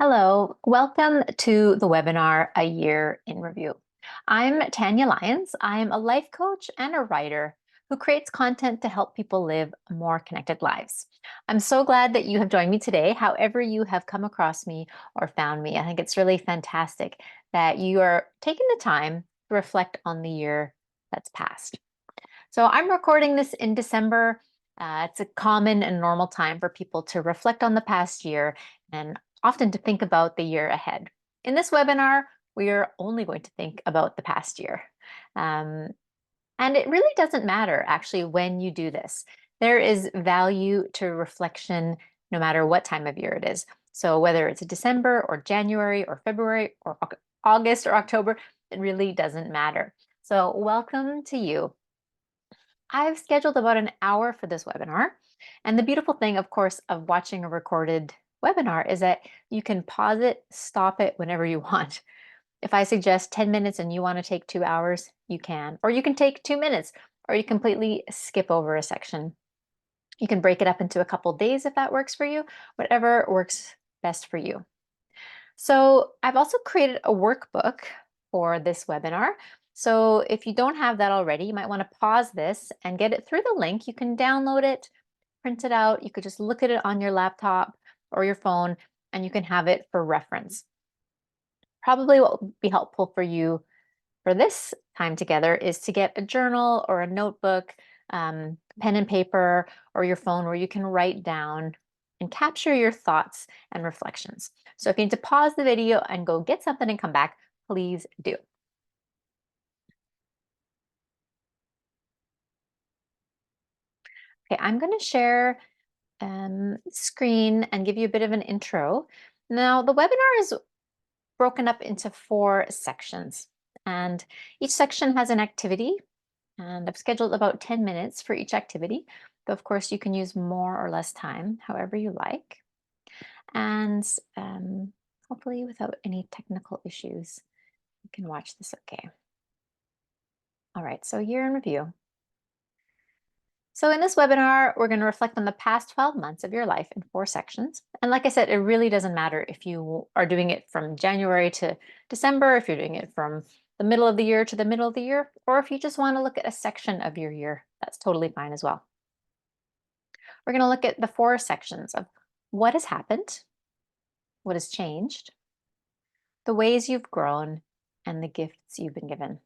Hello, welcome to the webinar, A Year in Review. I'm Tanya Lyons. I'm a life coach and a writer who creates content to help people live more connected lives. I'm so glad that you have joined me today, however you have come across me or found me. I think it's really fantastic that you are taking the time to reflect on the year that's passed. So I'm recording this in December. It's a common and normal time for people to reflect on the past year and often to think about the year ahead. In this webinar, we are only going to think about the past year. And it really doesn't matter actually when you do this. There is value to reflection no matter what time of year it is. So whether it's December or January or February or August or October, it really doesn't matter. So welcome to you. I've scheduled about an hour for this webinar. And the beautiful thing, of course, of watching a recorded webinar is that you can pause it, stop it whenever you want. If I suggest 10 minutes and you want to take 2 hours, you can. Or you can take 2 minutes, or you completely skip over a section. You can break it up into a couple days if that works for you, whatever works best for you. So I've also created a workbook for this webinar. So if you don't have that already, you might want to pause this and get it through the link. You can download it, print it out. You could just look at it on your laptop or your phone, and you can have it for reference. Probably what will be helpful for you for this time together is to get a journal or a notebook, pen and paper, or your phone where you can write down and capture your thoughts and reflections. So if you need to pause the video and go get something and come back, please do. Okay, I'm going to share screen and give you a bit of an intro. Now, the webinar is broken up into 4 sections, and each section has an activity, and I've scheduled about 10 minutes for each activity. Though, of course, you can use more or less time, however you like. And hopefully without any technical issues, you can watch this okay. All right, so year in review. So in this webinar, we're going to reflect on the past 12 months of your life in 4 sections. And like I said, it really doesn't matter if you are doing it from January to December, if you're doing it from the middle of the year to the middle of the year, or if you just want to look at a section of your year, that's totally fine as well. We're going to look at the 4 sections of what has happened, what has changed, the ways you've grown, and the gifts you've been given.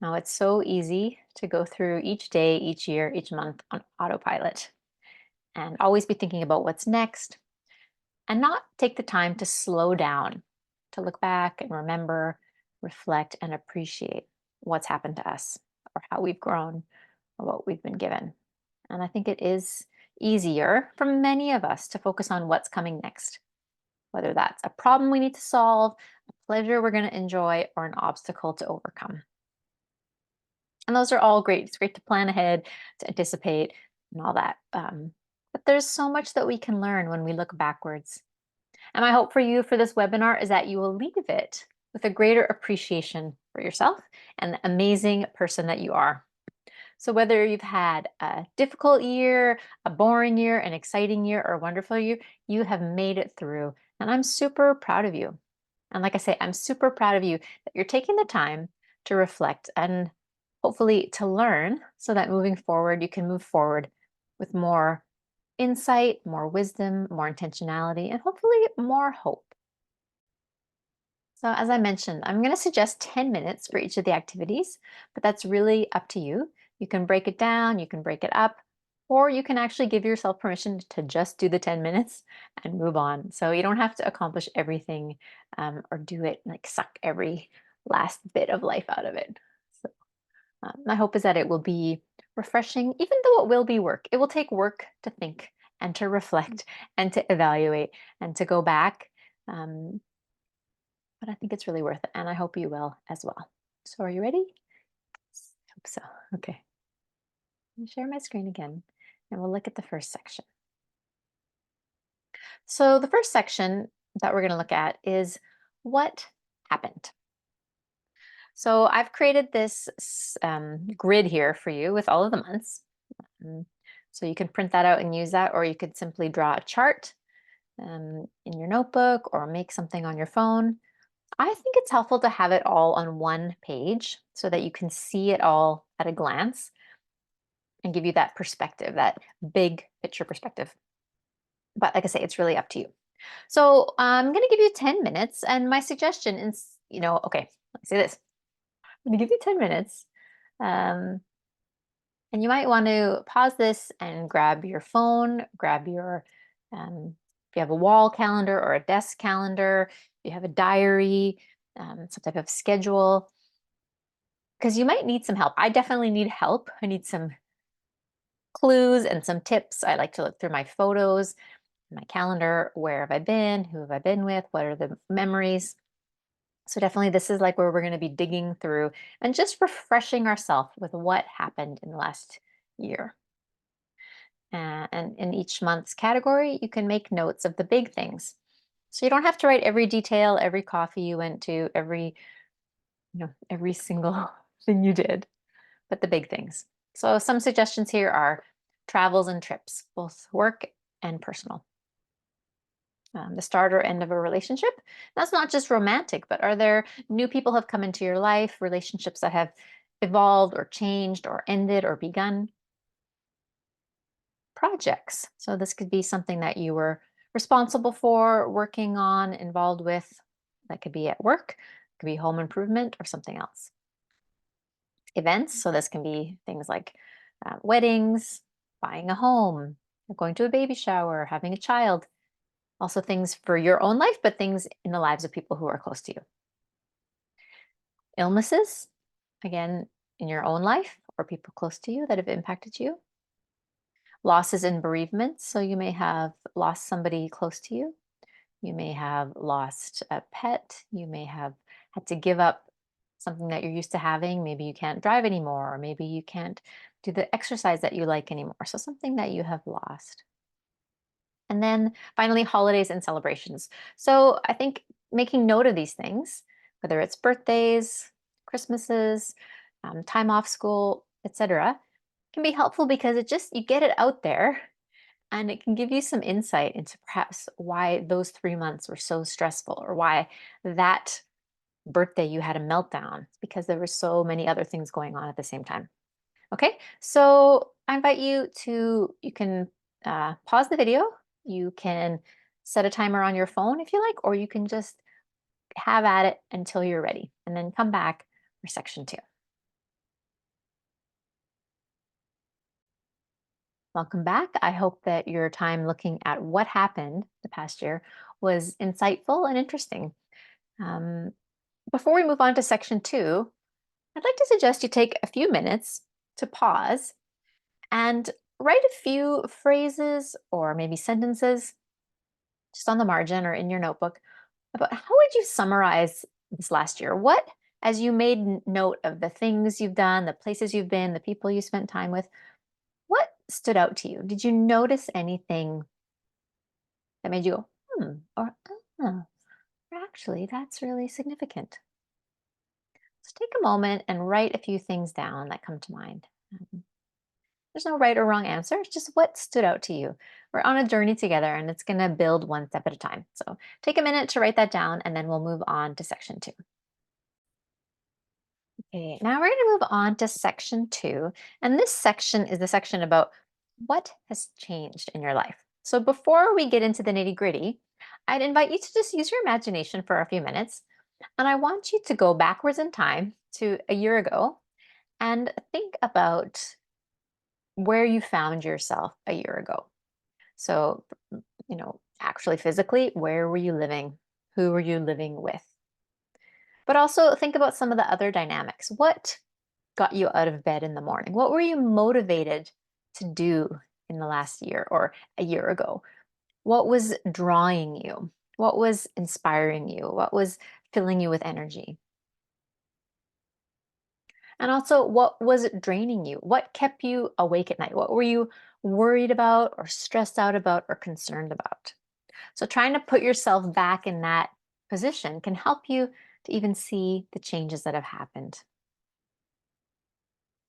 Now, it's so easy to go through each day, each year, each month on autopilot and always be thinking about what's next and not take the time to slow down, to look back and remember, reflect, and appreciate what's happened to us or how we've grown or what we've been given. And I think it is easier for many of us to focus on what's coming next, whether that's a problem we need to solve, a pleasure we're going to enjoy, or an obstacle to overcome. And those are all great. It's great to plan ahead, to anticipate, and all that. But there's so much that we can learn when we look backwards. And my hope for you for this webinar is that you will leave it with a greater appreciation for yourself and the amazing person that you are. So whether you've had a difficult year, a boring year, an exciting year, or a wonderful year, you have made it through. And I'm super proud of you. And like I say, I'm super proud of you that you're taking the time to reflect and hopefully to learn so that moving forward, you can move forward with more insight, more wisdom, more intentionality, and hopefully more hope. So as I mentioned, I'm going to suggest 10 minutes for each of the activities, but that's really up to you. You can break it down, you can break it up, or you can actually give yourself permission to just do the 10 minutes and move on. So you don't have to accomplish everything or do it like suck every last bit of life out of it. So my hope is that it will be refreshing, even though it will be work. It will take work to think and to reflect and to evaluate and to go back. But I think it's really worth it, and I hope you will as well. So are you ready? Hope so. Okay. I'll share my screen again, and we'll look at the first section. So the first section that we're going to look at is what happened. So I've created this grid here for you with all of the months. So you can print that out and use that, or you could simply draw a chart in your notebook or make something on your phone. I think it's helpful to have it all on one page so that you can see it all at a glance and give you that perspective, that big picture perspective. But like I say, it's really up to you. So I'm going to give you 10 minutes. And my suggestion is, okay, let me say this. I'm going to give you 10 minutes. Um, and you might want to pause this and grab your phone, grab if you have a wall calendar or a desk calendar, if you have a diary, some type of schedule, because you might need some help. I definitely need help. I need some clues and some tips. I like to look through my photos, my calendar. Where have I been? Who have I been with? What are the memories? So definitely this is like where we're going to be digging through and just refreshing ourselves with what happened in the last year. And in each month's category, you can make notes of the big things. So you don't have to write every detail, every coffee you went to, every single thing you did, but the big things. So some suggestions here are travels and trips, both work and personal. The start or end of a relationship. That's not just romantic, but are there new people have come into your life, relationships that have evolved or changed or ended or begun? Projects. So this could be something that you were responsible for, working on, involved with. That could be at work, could be home improvement or something else. Events. So this can be things like weddings, buying a home, going to a baby shower, having a child. Also things for your own life, but things in the lives of people who are close to you. Illnesses, again, in your own life or people close to you that have impacted you. Losses and bereavements. So you may have lost somebody close to you. You may have lost a pet. You may have had to give up something that you're used to having. Maybe you can't drive anymore, or maybe you can't do the exercise that you like anymore. So something that you have lost. And then finally, holidays and celebrations. So I think making note of these things, whether it's birthdays, Christmases, time off school, etc., can be helpful because you get it out there and it can give you some insight into perhaps why those 3 months were so stressful or why that birthday you had a meltdown because there were so many other things going on at the same time. Okay, so I invite you can pause the video. You can set a timer on your phone if you like, or you can just have at it until you're ready and then come back for section 2. Welcome back. I hope that your time looking at what happened the past year was insightful and interesting. Um, Before we move on to section 2, I'd like to suggest you take a few minutes to pause and write a few phrases or maybe sentences just on the margin or in your notebook about how would you summarize this last year? What, as you made note of the things you've done, the places you've been, the people you spent time with, what stood out to you? Did you notice anything that made you go, or oh, actually, that's really significant? So take a moment and write a few things down that come to mind. Um, There's no right or wrong answer. It's just what stood out to you. We're on a journey together and it's going to build one step at a time. So take a minute to write that down and then we'll move on to section 2. Okay, now we're going to move on to section 2. And this section is the section about what has changed in your life. So before we get into the nitty gritty, I'd invite you to just use your imagination for a few minutes. And I want you to go backwards in time to a year ago and think about where you found yourself a year ago. So, actually physically, where were you living? Who were you living with? But also think about some of the other dynamics. What got you out of bed in the morning? What were you motivated to do in the last year or a year ago? What was drawing you? What was inspiring you? What was filling you with energy? And also, what was draining you? What kept you awake at night? What were you worried about or stressed out about or concerned about? So, trying to put yourself back in that position can help you to even see the changes that have happened.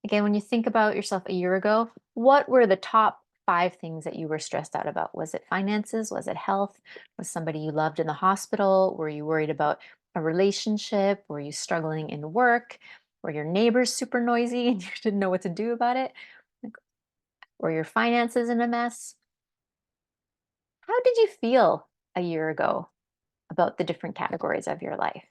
Again, when you think about yourself a year ago, what were the top 5 things that you were stressed out about. Was it finances? Was it health? Was somebody you loved in the hospital? Were you worried about a relationship? Were you struggling in work? Were your neighbors super noisy and you didn't know what to do about it? Like, were your finances in a mess? How did you feel a year ago about the different categories of your life?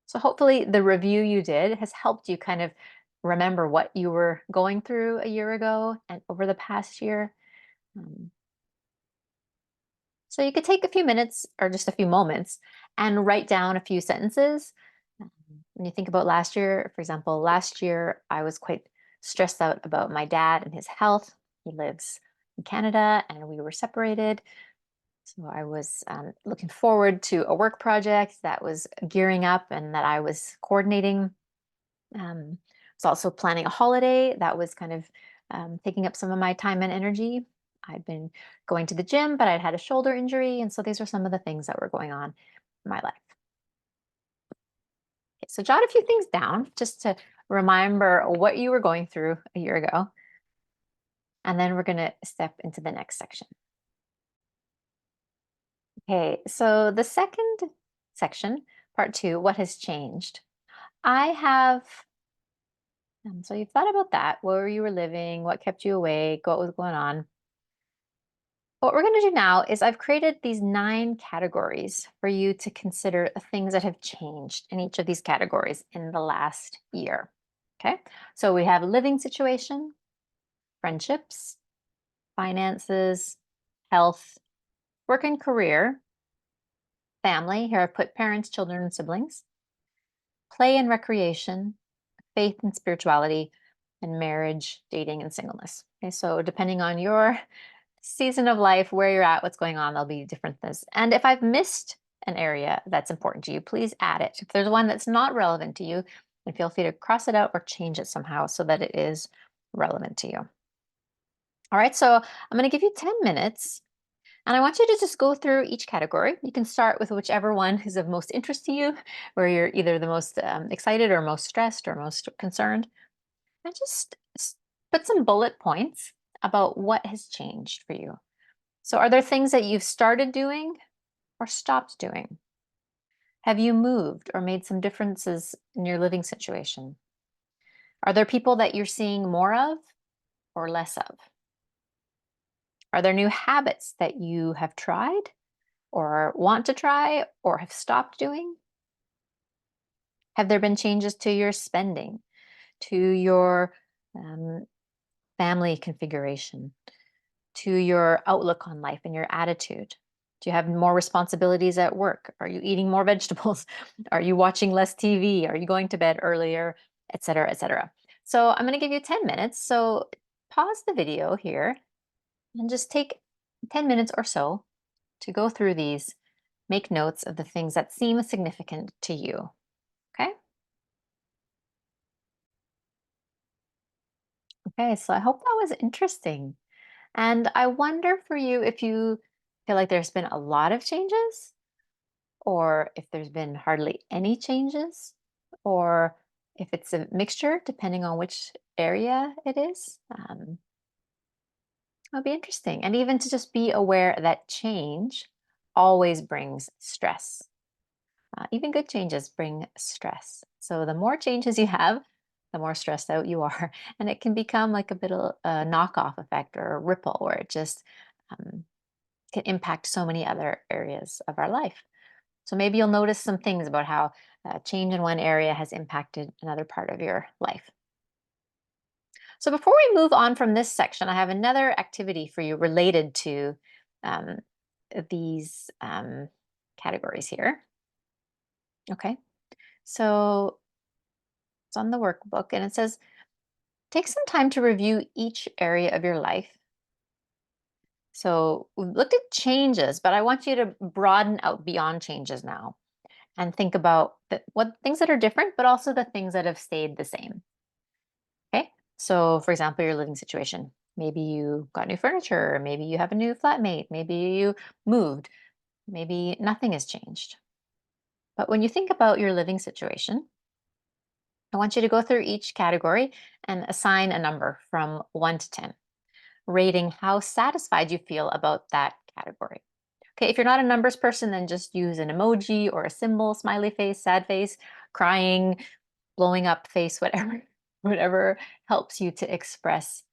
So hopefully the review you did has helped you kind of remember what you were going through a year ago and over the past year. Um, so you could take a few minutes or just a few moments and write down a few sentences. Um, When you think about last year, for example, last year I was quite stressed out about my dad and his health. He lives in Canada and we were separated. So I was looking forward to a work project that was gearing up and that I was coordinating. I was also planning a holiday that was kind of taking up some of my time and energy. I'd been going to the gym, but I'd had a shoulder injury. And so these were some of the things that were going on in my life. Okay, so jot a few things down just to remember what you were going through a year ago. And then we're going to step into the next section. Okay, so the second section, part 2, what has changed? I have, so you've thought about that, where you were living, what kept you awake, what was going on. What we're going to do now is I've created these 9 categories for you to consider the things that have changed in each of these categories in the last year. Okay, so we have living situation, friendships, finances, health, work and career, family. Here I've put parents, children, and siblings, play and recreation, faith and spirituality, and marriage, dating, and singleness. Okay, so depending on your season of life, where you're at, what's going on, there'll be different things. And if I've missed an area that's important to you, please add it. If there's one that's not relevant to you, then feel free to cross it out or change it somehow so that it is relevant to you. All right, so I'm going to give you 10 minutes and I want you to just go through each category. You can start with whichever one is of most interest to you, where you're either the most excited or most stressed or most concerned. And just put some bullet points about what has changed for you. So, are there things that you've started doing or stopped doing? Have you moved or made some differences in your living situation? Are there people that you're seeing more of or less of? Are there new habits that you have tried or want to try or have stopped doing? Have there been changes to your spending, to your um, family configuration, to your outlook on life and your attitude? Do you have more responsibilities at work? Are you eating more vegetables? Are you watching less TV? Are you going to bed earlier, et cetera, et cetera? So I'm going to give you 10 minutes. So pause the video here and just take 10 minutes or so to go through these, make notes of the things that seem significant to you. Okay? Okay, so I hope that was interesting. And I wonder for you if you feel like there's been a lot of changes, or if there's been hardly any changes, or if it's a mixture, depending on which area it is. It'll be interesting. And even to just be aware that change always brings stress. Even good changes bring stress. So the more changes you have, the more stressed out you are. And it can become like a bit of a knockoff effect or a ripple where it just um, can impact so many other areas of our life. So maybe you'll notice some things about how change in one area has impacted another part of your life. So before we move on from this section, I have another activity for you related to um, these categories here. Okay. So it's on the workbook and it says, take some time to review each area of your life. So we've looked at changes, but I want you to broaden out beyond changes now and think about what things that are different, but also the things that have stayed the same. Okay. So, for example, your living situation. Maybe you got new furniture, maybe you have a new flatmate, maybe you moved, maybe nothing has changed. But when you think about your living situation, I want you to go through each category and assign a number from 1 to 10, rating how satisfied you feel about that category. Okay, if you're not a numbers person, then just use an emoji or a symbol, smiley face, sad face, crying, blowing up face, whatever, whatever helps you to express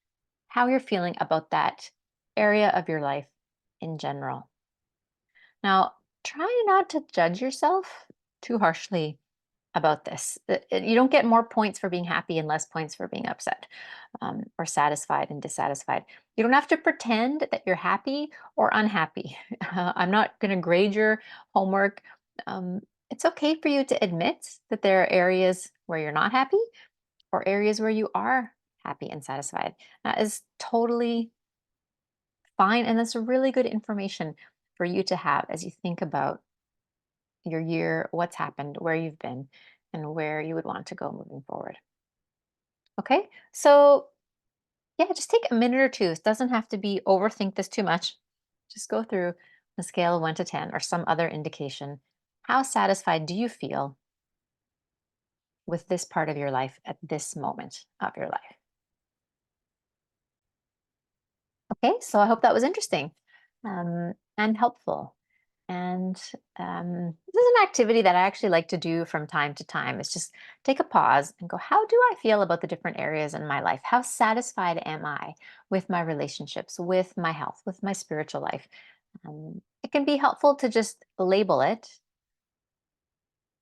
how you're feeling about that area of your life in general. Now, try not to judge yourself too harshly about this. You don't get more points for being happy and less points for being upset, or satisfied and dissatisfied. You don't have to pretend that you're happy or unhappy. I'm not going to grade your homework. Um, it's okay for you to admit that there are areas where you're not happy or areas where you are happy and satisfied. That is totally fine. And that's really good information for you to have as you think about your year, what's happened, where you've been, and where you would want to go moving forward. Okay, so yeah, just take a minute or two. It doesn't have to be overthink this too much. Just go through the scale of 1 to 10 or some other indication. How satisfied do you feel with this part of your life at this moment of your life? Okay, so I hope that was interesting and helpful. And this is an activity that I actually like to do from time to time. It's just take a pause and go, how do I feel about the different areas in my life? How satisfied am I with my relationships, with my health, with my spiritual life? It can be helpful to just label it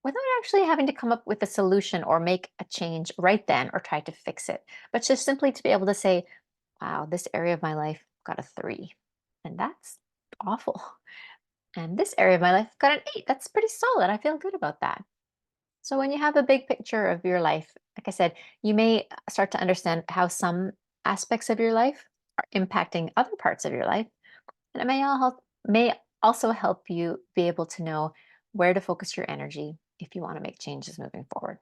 without actually having to come up with a solution or make a change right then or try to fix it, but just simply to be able to say, wow, this area of my life got a 3. And that's awful. And this area of my life got an 8. That's pretty solid. I feel good about that. So when you have a big picture of your life, like I said, you may start to understand how some aspects of your life are impacting other parts of your life. And it may also help you be able to know where to focus your energy if you want to make changes moving forward.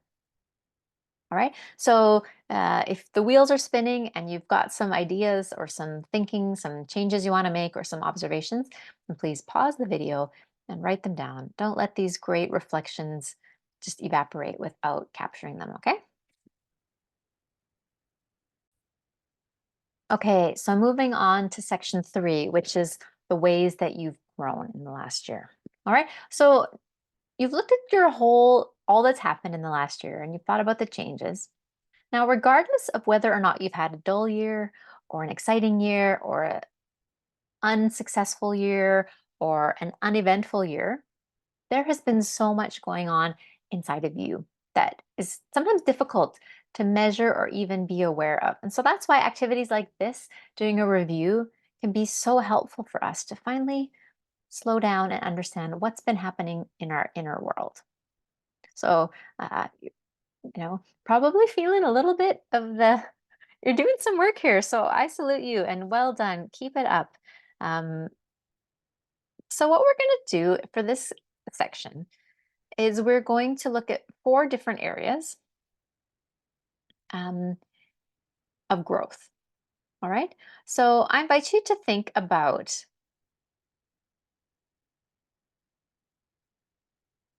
All right. So if the wheels are spinning and you've got some ideas or some thinking, some changes you want to make, or some observations, then please pause the video and write them down. Don't let these great reflections just evaporate without capturing them. Okay. Okay. So moving on to section 3, which is the ways that you've grown in the last year. All right. So you've looked at all that's happened in the last year and you've thought about the changes. Now, regardless of whether or not you've had a dull year or an exciting year or an unsuccessful year or an uneventful year, there has been so much going on inside of you that is sometimes difficult to measure or even be aware of. And so that's why activities like this, doing a review, can be so helpful for us to finally slow down and understand what's been happening in our inner world. So, probably feeling a little bit of the you're doing some work here, so I salute you and well done. Keep it up. Um, so what we're going to do for this section is we're going to look at 4 different areas um, of growth. All right. So I invite you to think about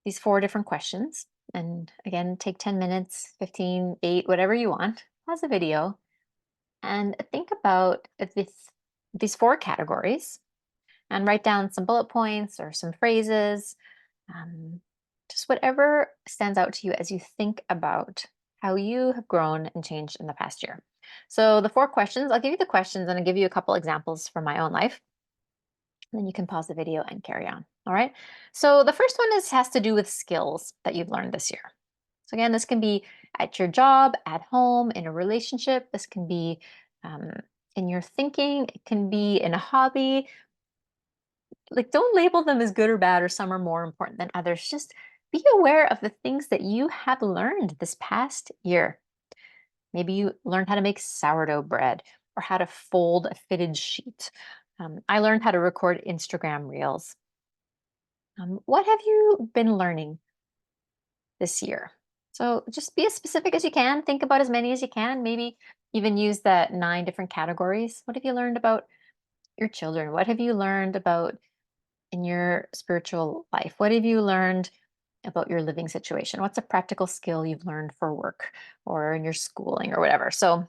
these 4 different questions. And again, take 10 minutes, 15, 8, whatever you want. Pause the video and think about these 4 categories and write down some bullet points or some phrases, um, just whatever stands out to you as you think about how you have grown and changed in the past year. So, the 4 questions, I'll give you the questions and I'll give you a couple examples from my own life. Then you can pause the video and carry on. All right. So, the first one has to do with skills that you've learned this year. So, again, this can be at your job, at home, in a relationship. This can be um, in your thinking, it can be in a hobby, like don't label them as good or bad or some are more important than others. Just be aware of the things that you have learned this past year. Maybe you learned how to make sourdough bread or how to fold a fitted sheet. I learned how to record Instagram reels. What have you been learning this year? So just be as specific as you can. Think about as many as you can. Maybe even use that 9 different categories. What have you learned about your children? What have you learned about in your spiritual life? What have you learned about your living situation? What's a practical skill you've learned for work or in your schooling or whatever? So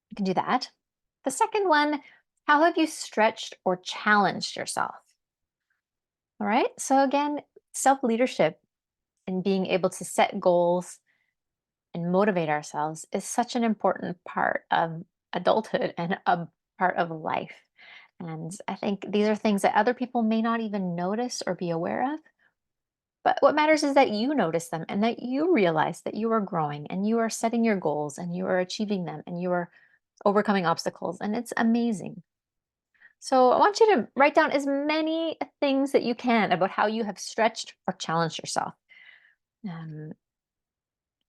you can do that. The second one, how have you stretched or challenged yourself? All right. So again, self leadership and being able to set goals and motivate ourselves is such an important part of adulthood and a part of life. And I think these are things that other people may not even notice or be aware of. But what matters is that you notice them and that you realize that you are growing and you are setting your goals and you are achieving them and you are overcoming obstacles. And it's amazing. So I want you to write down as many things that you can about how you have stretched or challenged yourself. Um,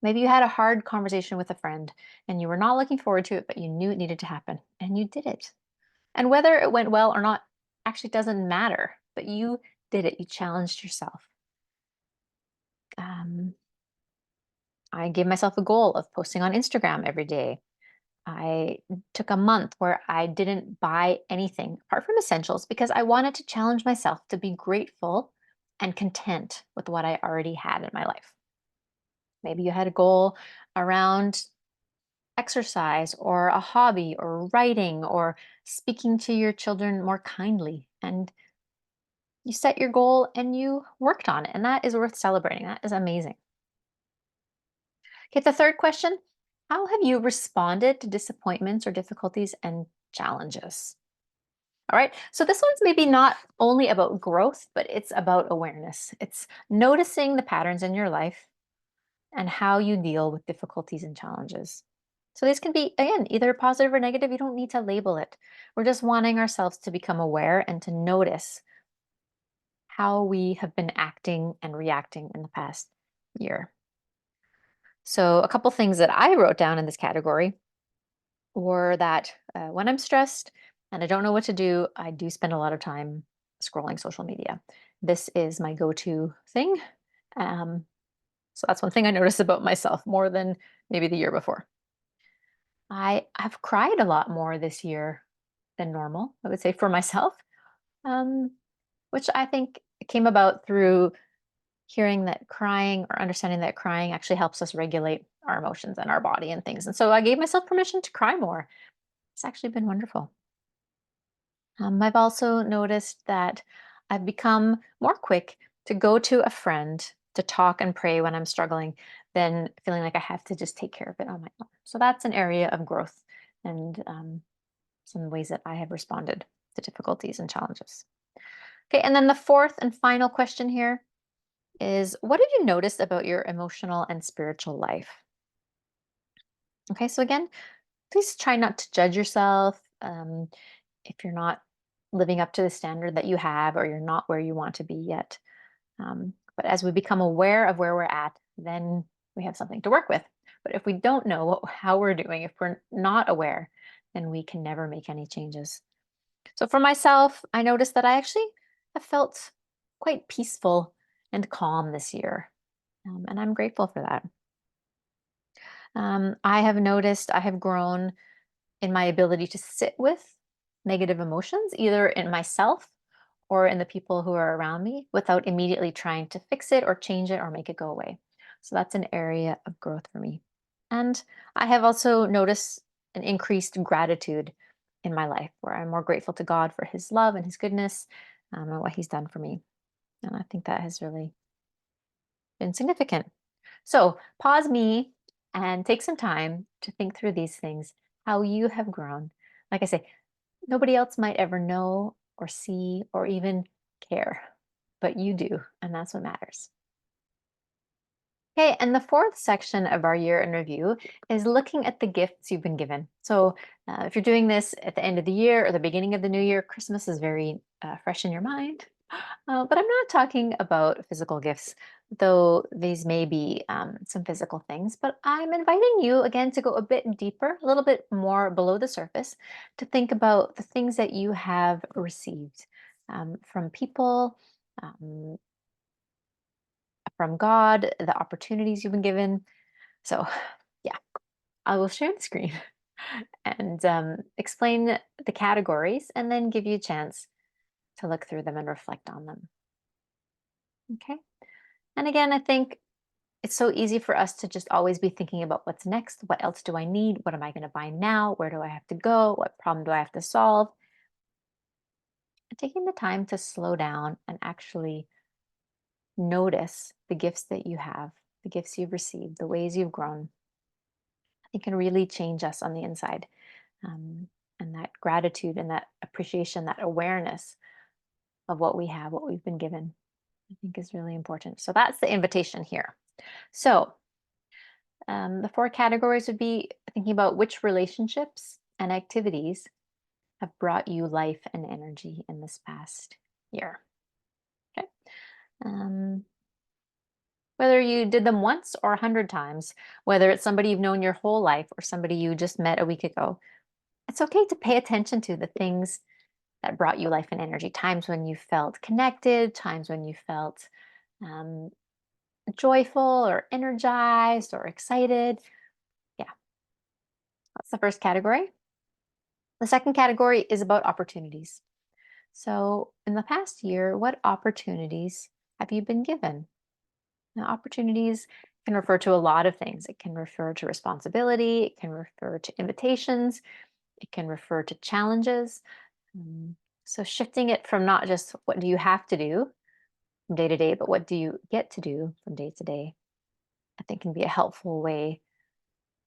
Maybe you had a hard conversation with a friend and you were not looking forward to it, but you knew it needed to happen and you did it. And whether it went well or not actually doesn't matter, but you did it. You challenged yourself. Um, I gave myself a goal of posting on Instagram every day. I took a month where I didn't buy anything apart from essentials because I wanted to challenge myself to be grateful and content with what I already had in my life. Maybe you had a goal around exercise or a hobby or writing or speaking to your children more kindly. And you set your goal and you worked on it. And that is worth celebrating. That is amazing. Okay, the third question, how have you responded to disappointments or difficulties and challenges? All right, so this one's maybe not only about growth, but it's about awareness. It's noticing the patterns in your life and how you deal with difficulties and challenges. So these can be, again, either positive or negative. You don't need to label it. We're just wanting ourselves to become aware and to notice how we have been acting and reacting in the past year. So, a couple things that I wrote down in this category were that when I'm stressed and I don't know what to do, I do spend a lot of time scrolling social media. This is my go to thing. Um, so, that's one thing I noticed about myself more than maybe the year before. I have cried a lot more this year than normal, I would say, for myself, um, which I think came about through hearing that crying or understanding that crying actually helps us regulate our emotions and our body and things. And so I gave myself permission to cry more. It's actually been wonderful. I've also noticed that I've become more quick to go to a friend to talk and pray when I'm struggling than feeling like I have to just take care of it on my own. So that's an area of growth and some ways that I have responded to difficulties and challenges. Okay, and then the fourth and final question here is, what have you noticed about your emotional and spiritual life? Okay, so again, please try not to judge yourself if you're not living up to the standard that you have or you're not where you want to be yet. But as we become aware of where we're at, then we have something to work with. But if we don't know how we're doing, if we're not aware, then we can never make any changes. So for myself, I noticed that I actually have felt quite peaceful and calm this year. And I'm grateful for that. I have noticed I have grown in my ability to sit with negative emotions, either in myself or in the people who are around me, without immediately trying to fix it or change it or make it go away. So that's an area of growth for me. And I have also noticed an increased gratitude in my life where I'm more grateful to God for his love and his goodness and what he's done for me. And I think that has really been significant. So pause me and take some time to think through these things, how you have grown. Like I say, nobody else might ever know or see or even care, but you do, and that's what matters. Okay, and the fourth section of our year in review is looking at the gifts you've been given. So, if you're doing this at the end of the year or the beginning of the new year, Christmas is very fresh in your mind. But I'm not talking about physical gifts, though these may be some physical things. But I'm inviting you again to go a bit deeper, a little bit more below the surface, to think about the things that you have received from people, um, from God, the opportunities you've been given. So, yeah, I will share the screen and explain the categories and then give you a chance to look through them and reflect on them. Okay. And again, I think it's so easy for us to just always be thinking about what's next. What else do I need? What am I going to buy now? Where do I have to go? What problem do I have to solve? And taking the time to slow down and actually notice the gifts that you have, the gifts you've received, the ways you've grown, I think can really change us on the inside. Um, and that gratitude and that appreciation, that awareness of what we have, what we've been given, I think is really important. So that's the invitation here. So the four categories would be thinking about which relationships and activities have brought you life and energy in this past year. Okay. Um, whether you did them once or 100 times, whether it's somebody you've known your whole life or somebody you just met a week ago, it's okay to pay attention to the things that brought you life and energy. Times when you felt connected, times when you felt um, joyful or energized or excited. Yeah, that's the first category. The second category is about opportunities. So, in the past year, what opportunities have you been given? Now, opportunities can refer to a lot of things. It can refer to responsibility, it can refer to invitations, it can refer to challenges. Um, so, shifting it from not just what do you have to do from day to day, but what do you get to do from day to day, I think can be a helpful way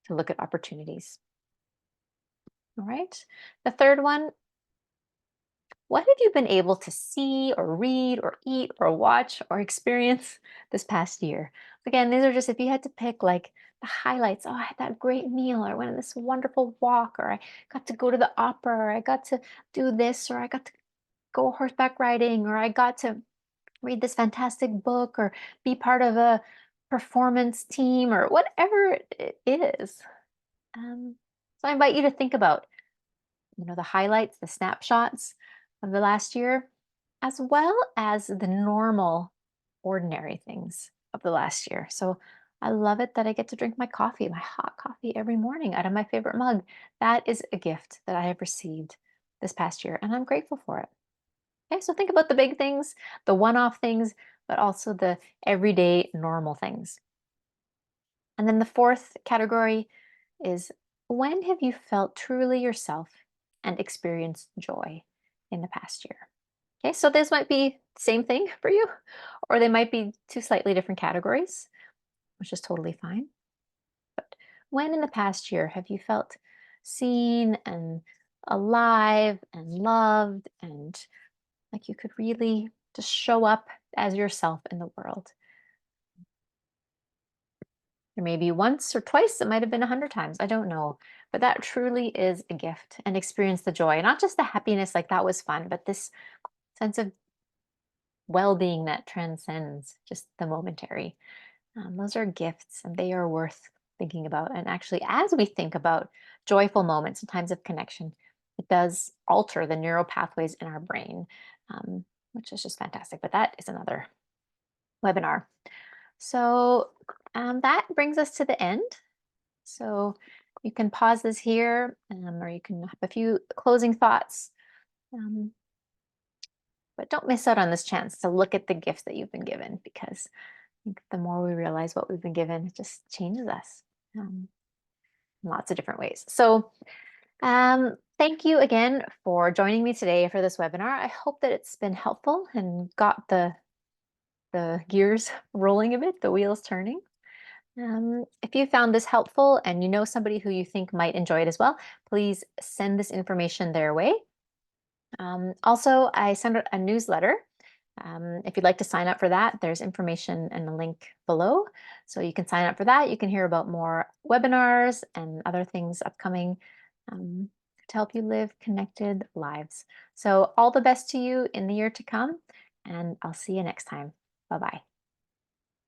to look at opportunities. All right. The third one, what have you been able to see or read or eat or watch or experience this past year? Again, these are just if you had to pick like the highlights. Oh, I had that great meal, or I went on this wonderful walk, or I got to go to the opera, or I got to do this, or I got to go horseback riding, or I got to read this fantastic book, or be part of a performance team, or whatever it is. So I invite you to think about the highlights, the snapshots of the last year, as well as the normal, ordinary things of the last year. So I love it that I get to drink my coffee, my hot coffee every morning out of my favorite mug. That is a gift that I have received this past year, and I'm grateful for it. Okay, so think about the big things, the one off things, but also the everyday normal things. And then the fourth category is when have you felt truly yourself and experienced joy in the past year? Okay, so this might be the same thing for you, or they might be two slightly different categories, which is totally fine. But when in the past year have you felt seen and alive and loved and like you could really just show up as yourself in the world? Or maybe once or twice, it might have been 100 times. I don't know. But that truly is a gift and experience the joy, not just the happiness, like that was fun, but this sense of well being that transcends just the momentary. Those are gifts and they are worth thinking about. And actually, as we think about joyful moments and times of connection, it does alter the neural pathways in our brain, which is just fantastic. But that is another webinar. So that brings us to the end. So you can pause this here, or you can have a few closing thoughts. Um, but don't miss out on this chance to look at the gifts that you've been given, because I think the more we realize what we've been given, it just changes us in lots of different ways. So thank you again for joining me today for this webinar. I hope that it's been helpful and got the gears rolling a bit, the wheels turning. If you found this helpful and you know somebody who you think might enjoy it as well, please send this information their way. Also, I send out a newsletter. If you'd like to sign up for that, there's information and a link below. So you can sign up for that. You can hear about more webinars and other things upcoming um, to help you live connected lives. So all the best to you in the year to come, and I'll see you next time. Bye-bye.